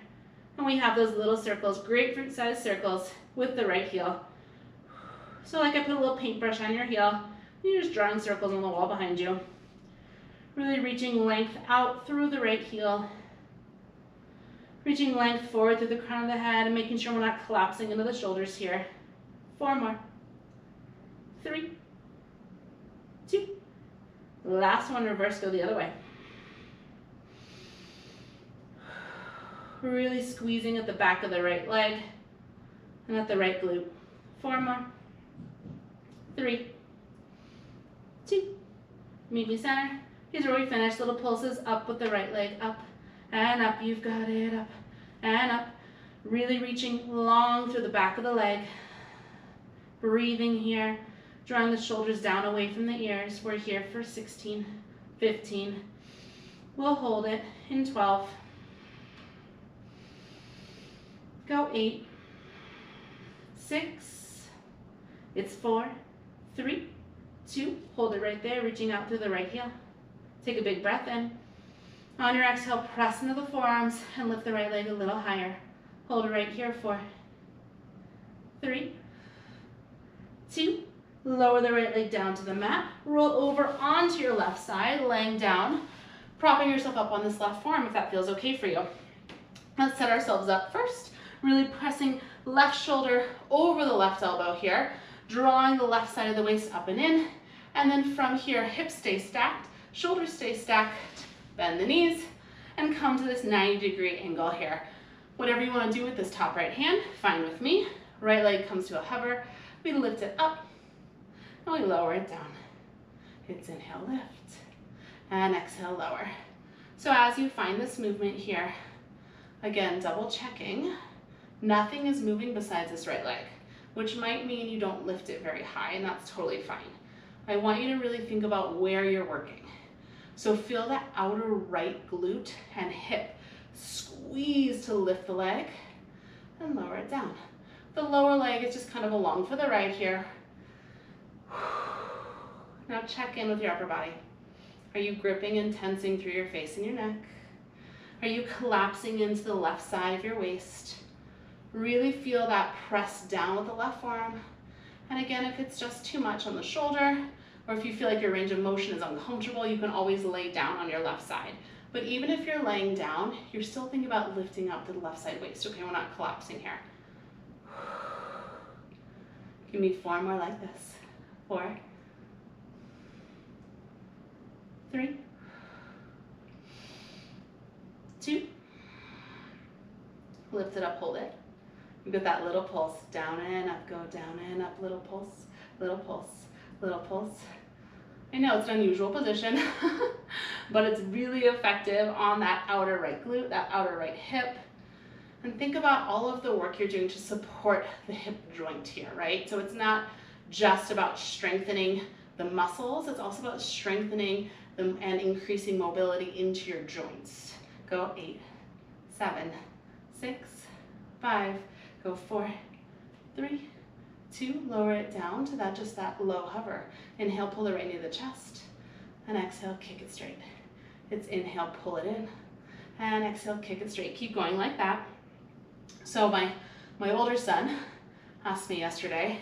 [SPEAKER 1] And we have those little circles, grapefruit-sized circles with the right heel. So like I put a little paintbrush on your heel, you're just drawing circles on the wall behind you. Really reaching length out through the right heel. Reaching length forward through the crown of the head and making sure we're not collapsing into the shoulders here. 4 more. 3, 2. Last one, reverse, go the other way. Really squeezing at the back of the right leg and at the right glute. 4 more. 3, 2. Meet me center. Here's where we finish. Little pulses up with the right leg, up and up. You've got it, up and up. Really reaching long through the back of the leg. Breathing here, drawing the shoulders down away from the ears. We're here for 16, 15. We'll hold it in 12. Go 8, 6, it's 4, 3, 2, hold it right there, reaching out through the right heel. Take a big breath in. On your exhale, press into the forearms and lift the right leg a little higher. Hold it right here, 4, 3, 2, lower the right leg down to the mat, roll over onto your left side, laying down, propping yourself up on this left forearm if that feels okay for you. Let's set ourselves up first. Really pressing left shoulder over the left elbow here, drawing the left side of the waist up and in, and then from here, hips stay stacked, shoulders stay stacked, bend the knees, and come to this 90-degree angle here. Whatever you want to do with this top right hand, fine with me. Right leg comes to a hover, we lift it up, and we lower it down. It's inhale, lift, and exhale, lower. So as you find this movement here, again, double checking, nothing is moving besides this right leg, which might mean you don't lift it very high, and that's totally fine. I want you to really think about where you're working. So feel that outer right glute and hip squeeze to lift the leg and lower it down. The lower leg is just kind of along for the ride here. Now check in with your upper body. Are you gripping and tensing through your face and your neck? Are you collapsing into the left side of your waist? Really feel that press down with the left forearm. And again, if it's just too much on the shoulder, or if you feel like your range of motion is uncomfortable, you can always lay down on your left side. But even if you're laying down, you're still thinking about lifting up to the left side waist. Okay, we're not collapsing here. Give me 4 more like this. 4, 3, 2, lift it up, hold it. You've got that little pulse, down and up, go down and up, little pulse, little pulse, little pulse. I know it's an unusual position, but it's really effective on that outer right glute, that outer right hip. And think about all of the work you're doing to support the hip joint here, right? So it's not just about strengthening the muscles, it's also about strengthening and increasing mobility into your joints. Go 8, 7, 6, 5, go 4, 3, 2, lower it down to that, just that low hover. Inhale, pull it right into the chest, and exhale, kick it straight. It's inhale, pull it in, and exhale, kick it straight. Keep going like that. So my older son asked me yesterday,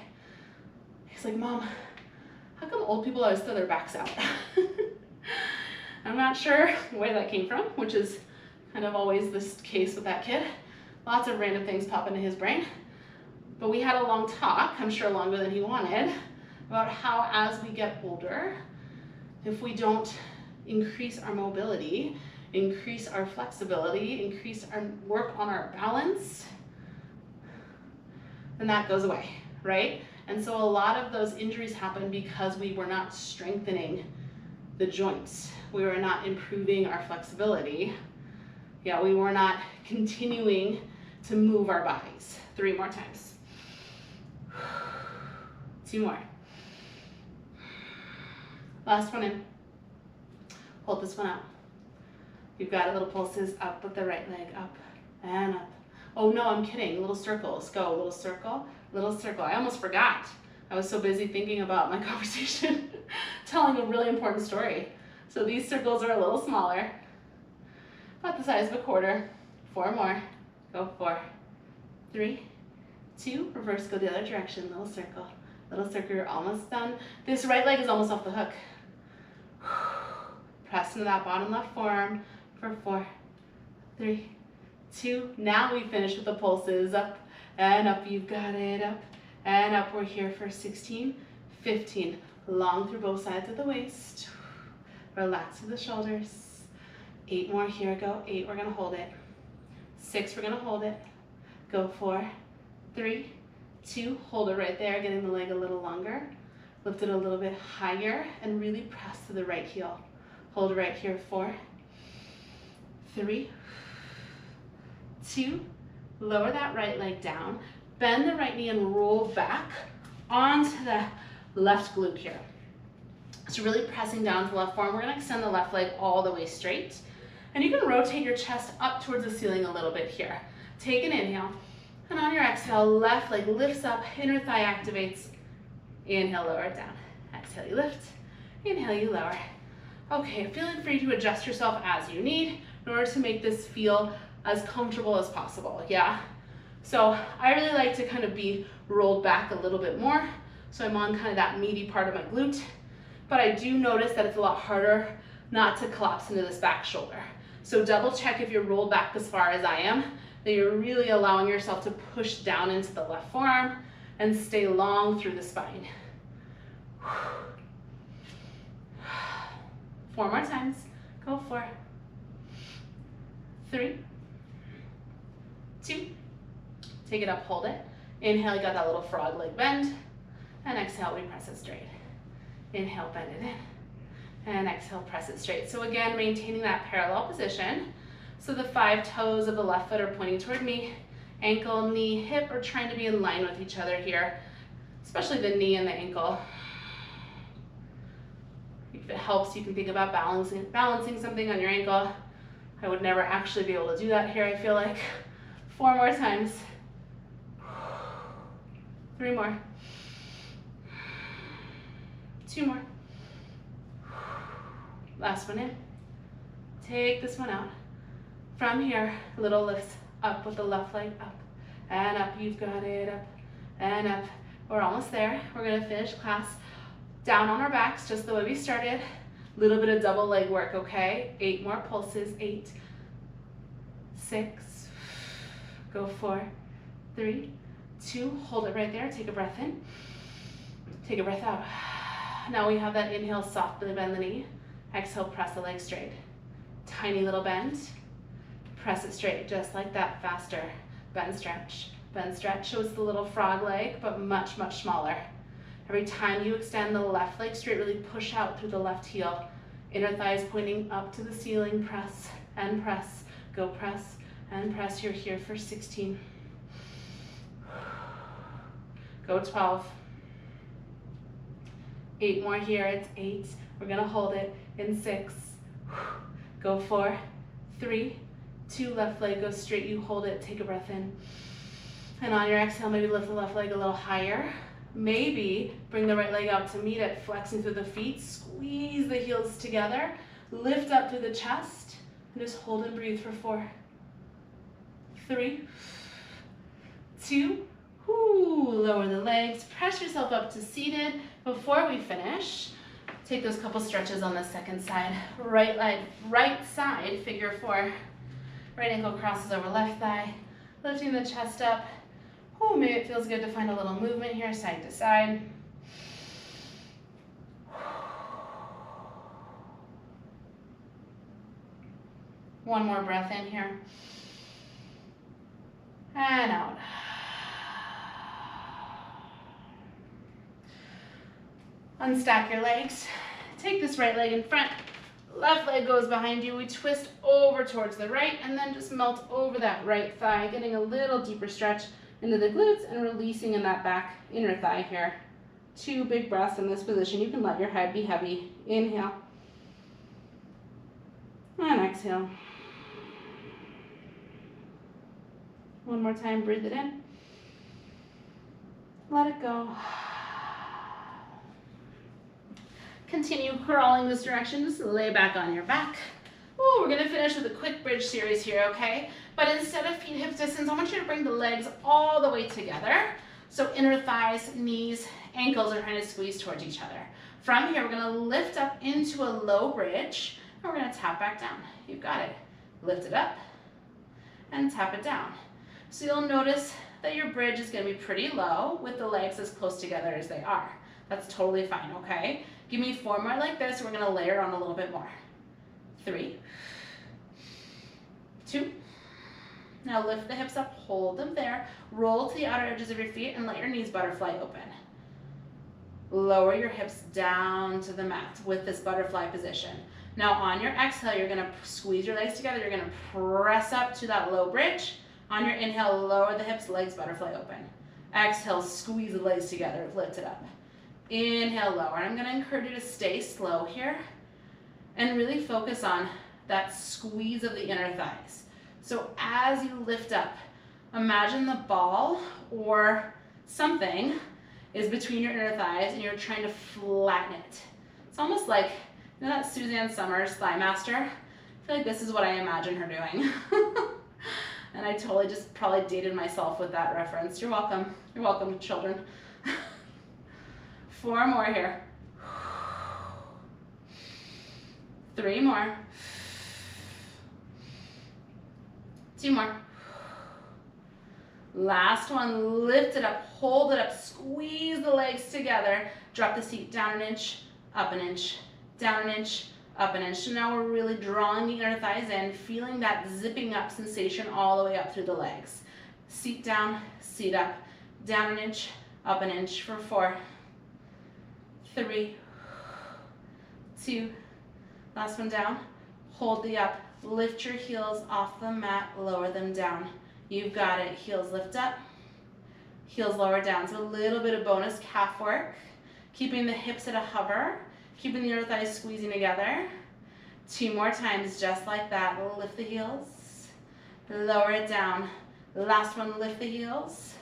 [SPEAKER 1] he's like, Mom, how come old people always throw their backs out? I'm not sure where that came from, which is kind of always this case with that kid. Lots of random things pop into his brain. But we had a long talk, I'm sure longer than he wanted, about how as we get older, if we don't increase our mobility, increase our flexibility, increase our work on our balance, then that goes away, right? And so a lot of those injuries happen because we were not strengthening the joints. We were not improving our flexibility. Yeah, we were not continuing to move our bodies. 3 more times. 2 more. Last one in. Hold this one out. You've got little pulses up with the right leg, up and up. Oh no, I'm kidding. Little circles. Go, little circle, little circle. I almost forgot. I was so busy thinking about my conversation, telling a really important story. So these circles are a little smaller, about the size of a quarter. 4 more. Go 4, 3, 2, reverse, go the other direction. Little circle, you're almost done. This right leg is almost off the hook. Press into that bottom left forearm for 4, 3, 2. Now we finish with the pulses, up and up. You've got it, up and up. We're here for 16, 15. Long through both sides of the waist. Relax through the shoulders. 8 more here, go 8, we're gonna hold it. 6, we're gonna hold it. Go 4, 3, 2, hold it right there, getting the leg a little longer. Lift it a little bit higher and really press to the right heel. Hold right here, 4, 3, 2, lower that right leg down. Bend the right knee and roll back onto the left glute here. So really pressing down to the left forearm. We're gonna extend the left leg all the way straight. And you can rotate your chest up towards the ceiling a little bit here. Take an inhale, and on your exhale, left leg lifts up, inner thigh activates. Inhale, lower it down. Exhale, you lift. Inhale, you lower. Okay, feeling free to adjust yourself as you need in order to make this feel as comfortable as possible, yeah? So I really like to kind of be rolled back a little bit more, so I'm on kind of that meaty part of my glute, but I do notice that it's a lot harder not to collapse into this back shoulder. So double check if you're rolled back as far as I am, that you're really allowing yourself to push down into the left forearm and stay long through the spine. 4 more times. Go 4, 3, 2, take it up, hold it. Inhale, you got that little frog leg bend, and exhale, we press it straight. Inhale, bend it in, and exhale, press it straight. So again, maintaining that parallel position. So the 5 toes of the left foot are pointing toward me. Ankle, knee, hip are trying to be in line with each other here, especially the knee and the ankle. If it helps, you can think about balancing something on your ankle. I would never actually be able to do that here, I feel like. 4 more times. 3 more. 2 more. Last one in. Take this one out. From here, little lifts up with the left leg, up and up. You've got it, up and up. We're almost there. We're gonna finish class down on our backs, just the way we started. Little bit of double leg work, okay? 8 more pulses. 8, 6, go 4, 3, 2, hold it right there. Take a breath in, take a breath out. Now we have that inhale, softly bend the knee. Exhale, press the leg straight. Tiny little bend, press it straight, just like that, faster. Bend, stretch, so it's the little frog leg, but much, much smaller. Every time you extend the left leg straight, really push out through the left heel. Inner thighs pointing up to the ceiling, press and press. Go press and press. You're here for 16. Go 12. 8 more here, it's 8. We're gonna hold it. in 6. Go 4, 3, 2, left leg goes straight, you hold it, take a breath in. And on your exhale, maybe lift the left leg a little higher. Maybe bring the right leg out to meet it, flexing through the feet, squeeze the heels together, lift up through the chest, and just hold and breathe for 4, 3, 2, lower the legs, press yourself up to seated. Before we finish, take those couple stretches on the second side. Right side, figure 4. Right ankle crosses over left thigh, lifting the chest up. Maybe it feels good to find a little movement here, side to side. One more breath in here. And out. Unstack your legs. Take this right leg in front. Left leg goes behind you. We twist over towards the right and then just melt over that right thigh, getting a little deeper stretch into the glutes and releasing in that back inner thigh here. 2 big breaths in this position. You can let your head be heavy. Inhale. And exhale. One more time, breathe it in. Let it go. Continue crawling this direction, just lay back on your back. We're gonna finish with a quick bridge series here, okay? But instead of feet hip distance, I want you to bring the legs all the way together. So inner thighs, knees, ankles are trying to squeeze towards each other. From here, we're gonna lift up into a low bridge, and we're gonna tap back down. You've got it. Lift it up, and tap it down. So you'll notice that your bridge is gonna be pretty low with the legs as close together as they are. That's totally fine, okay? Give me 4 more like this. We're gonna layer on a little bit more. 3, 2. Now lift the hips up, hold them there. Roll to the outer edges of your feet and let your knees butterfly open. Lower your hips down to the mat with this butterfly position. Now on your exhale, you're gonna squeeze your legs together. You're gonna press up to that low bridge. On your inhale, lower the hips, legs butterfly open. Exhale, squeeze the legs together, lift it up. Inhale, lower. And I'm gonna encourage you to stay slow here and really focus on that squeeze of the inner thighs. So as you lift up, imagine the ball or something is between your inner thighs and you're trying to flatten it. It's almost like, you know that Suzanne Summers Thigh Master? I feel like this is what I imagine her doing. And I totally just probably dated myself with that reference. You're welcome. You're welcome, children. 4 more here. 3 more. 2 more. Last one, lift it up, hold it up, squeeze the legs together, drop the seat down an inch, up an inch, down an inch, up an inch. So now we're really drawing the inner thighs in, feeling that zipping up sensation all the way up through the legs. Seat down, seat up, down an inch, up an inch for 4, 3, 2, last one down, hold the up, lift your heels off the mat, lower them down. You've got it, heels lift up, heels lower down. So a little bit of bonus calf work, keeping the hips at a hover, keeping the inner thighs squeezing together. 2 more times, just like that. Lift the heels, lower it down. Last one, lift the heels,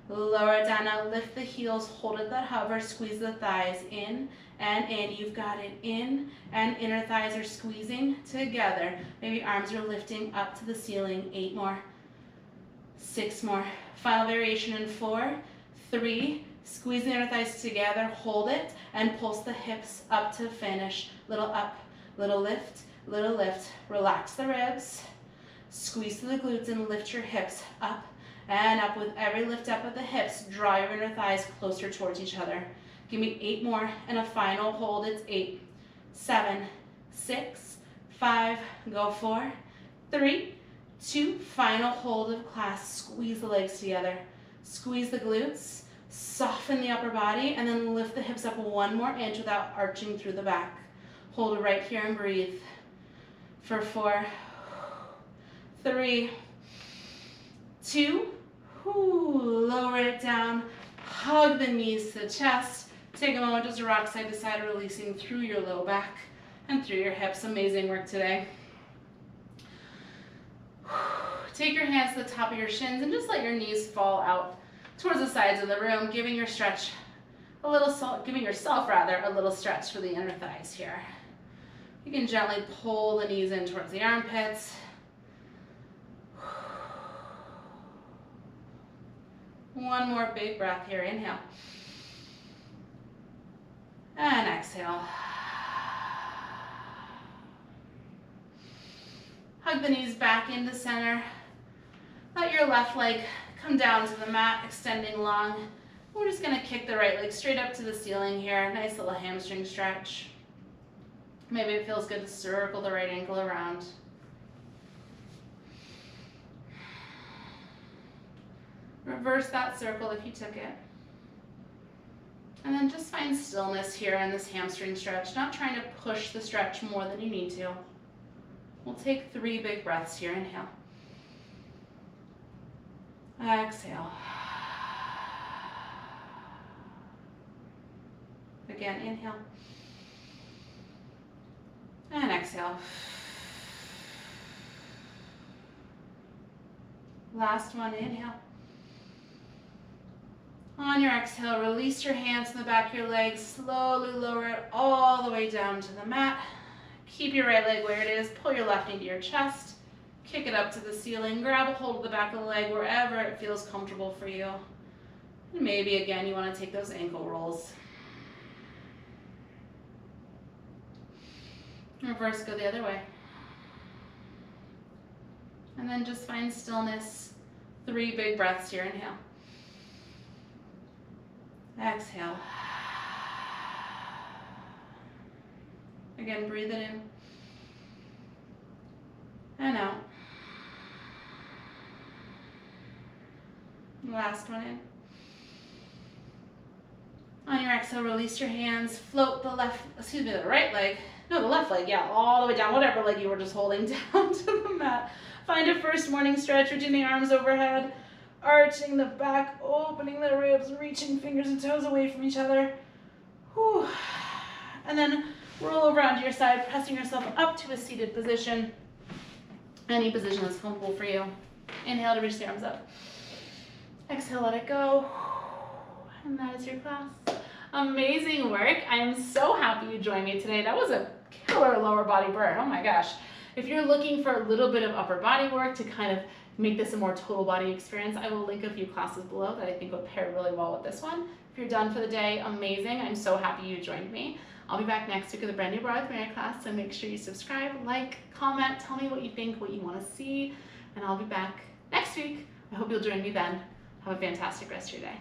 [SPEAKER 1] lower it down. Now lift the heels, hold it that hover, squeeze the thighs in and in. You've got it, in and inner thighs are squeezing together. Maybe arms are lifting up to the ceiling. 8 more, 6 more. Final variation in 4, 3, squeeze the inner thighs together, hold it, and pulse the hips up to finish. Little up, little lift, little lift. Relax the ribs, squeeze to the glutes and lift your hips up and up. With every lift up of the hips, draw your inner thighs closer towards each other. Give me 8 more and a final hold. It's 8, 7, 6, 5, go 4, 3, 2, final hold of class. Squeeze the legs together, squeeze the glutes, soften the upper body, and then lift the hips up 1 more inch without arching through the back. Hold it right here and breathe for 4, 3, 2, lower it down, hug the knees to the chest. Take a moment just to rock side to side, releasing through your low back. and through your hips. Amazing work today. Take your hands to the top of your shins and just let your knees fall out towards the sides of the room, giving yourself a little stretch for the inner thighs here. You can gently pull the knees in towards the armpits. One more big breath here. Inhale. And exhale. Hug the knees back into center. Let your left leg come down to the mat, extending long. We're just going to kick the right leg straight up to the ceiling here. Nice little hamstring stretch. Maybe it feels good to circle the right ankle around. Reverse that circle if you took it. And then just find stillness here in this hamstring stretch, not trying to push the stretch more than you need to. We'll take 3 big breaths here. Inhale. Exhale. Again, inhale. And exhale. Last one, inhale. On your exhale, release your hands to the back of your legs. Slowly lower it all the way down to the mat. Keep your right leg where it is. Pull your left knee to your chest. Kick it up to the ceiling. Grab a hold of the back of the leg wherever it feels comfortable for you. And maybe again, you want to take those ankle rolls. Reverse, go the other way. And then just find stillness. 3 big breaths here. Inhale. Exhale. Again, breathe it in. And out. Last one in. On your exhale, release your hands. Float the right leg. No, the left leg, yeah, all the way down, whatever leg you were just holding down to the mat. Find a first morning stretch, reaching the arms overhead, arching the back, opening the ribs, reaching fingers and toes away from each other. Whew. And then roll over onto your side, pressing yourself up to a seated position. Any position that's comfortable for you. Inhale to reach the arms up. Exhale, let it go. And that is your class. Amazing work. I am so happy you joined me today. That was a killer lower body burn. Oh my gosh. If you're looking for a little bit of upper body work to kind of make this a more total body experience, I will link a few classes below that I think would pair really well with this one. If you're done for the day, amazing. I'm so happy you joined me. I'll be back next week with a brand new Barre with Mary class, so make sure you subscribe, like, comment, tell me what you think, what you want to see, and I'll be back next week. I hope you'll join me then. Have a fantastic rest of your day.